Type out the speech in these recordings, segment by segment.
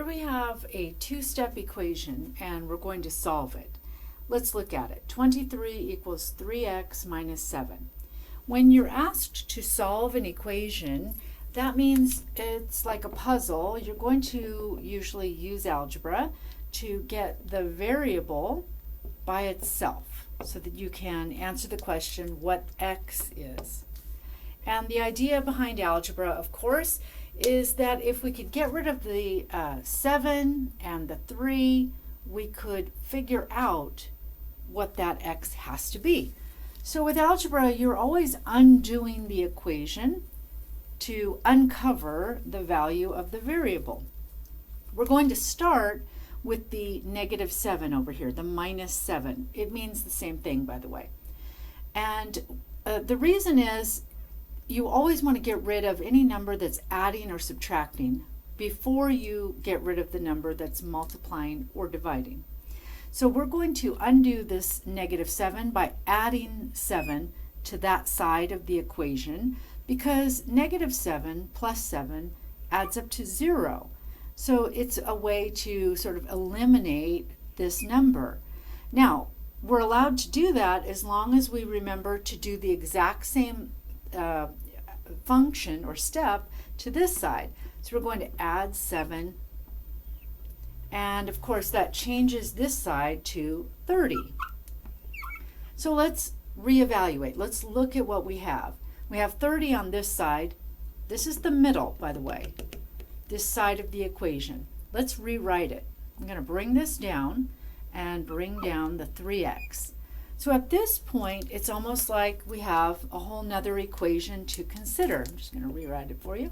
we have a two-step equation and we're going to solve it. Let's look at it. 23 equals 3x minus 7. When you're asked to solve an equation, that means it's like a puzzle. You're going to usually use algebra to get the variable by itself so that you can answer the question what x is. And the idea behind algebra, of course, is that if we could get rid of the 7 and the 3, we could figure out what that x has to be. So with algebra, you're always undoing the equation to uncover the value of the variable. We're going to start with the negative 7 over here, the minus 7. It means the same thing, by the way. And the reason is you always want to get rid of any number that's adding or subtracting before you get rid of the number that's multiplying or dividing. So we're going to undo this negative 7 by adding 7 to that side of the equation, because negative 7 plus 7 adds up to 0. So it's a way to sort of eliminate this number. Now, we're allowed to do that as long as we remember to do the exact same function or step to this side. So we're going to add 7, and of course that changes this side to 30. So let's reevaluate. Let's look at what we have. We have 30 on this side. This is the middle, by the way, this side of the equation. Let's rewrite it. I'm going to bring this down and bring down the 3x. So at this point, it's almost like we have a whole nother equation to consider. I'm just going to rewrite it for you.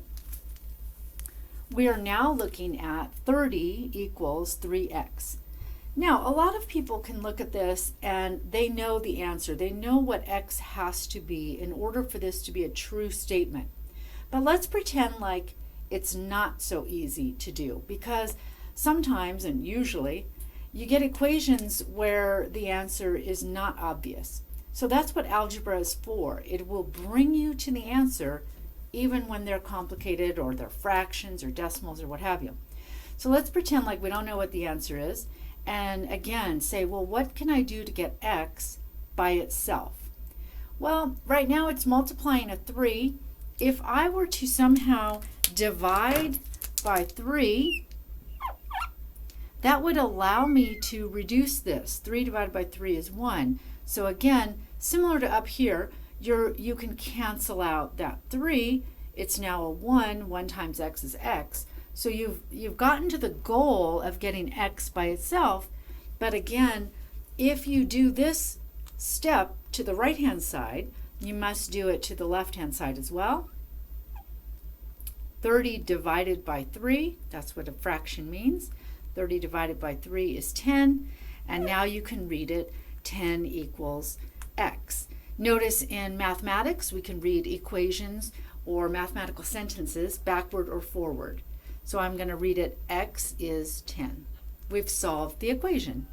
We are now looking at 30 equals 3x. Now, a lot of people can look at this and they know the answer. They know what x has to be in order for this to be a true statement. But let's pretend like it's not so easy to do, because sometimes, and usually, you get equations where the answer is not obvious. So that's what algebra is for. It will bring you to the answer even when they're complicated or they're fractions or decimals or what have you. So let's pretend like we don't know what the answer is, and again say, well, what can I do to get x by itself? Well, right now it's multiplying a 3. If I were to somehow divide by 3, that would allow me to reduce this. 3 divided by 3 is 1. So again, similar to up here, you can cancel out that 3. It's now a 1. 1 times x is x. So you've gotten to the goal of getting x by itself. But again, if you do this step to the right-hand side, you must do it to the left-hand side as well. 30 divided by 3, that's what a fraction means. 30 divided by 3 is 10, and now you can read it 10 equals x. Notice in mathematics we can read equations or mathematical sentences backward or forward. So I'm going to read it, x is 10. We've solved the equation.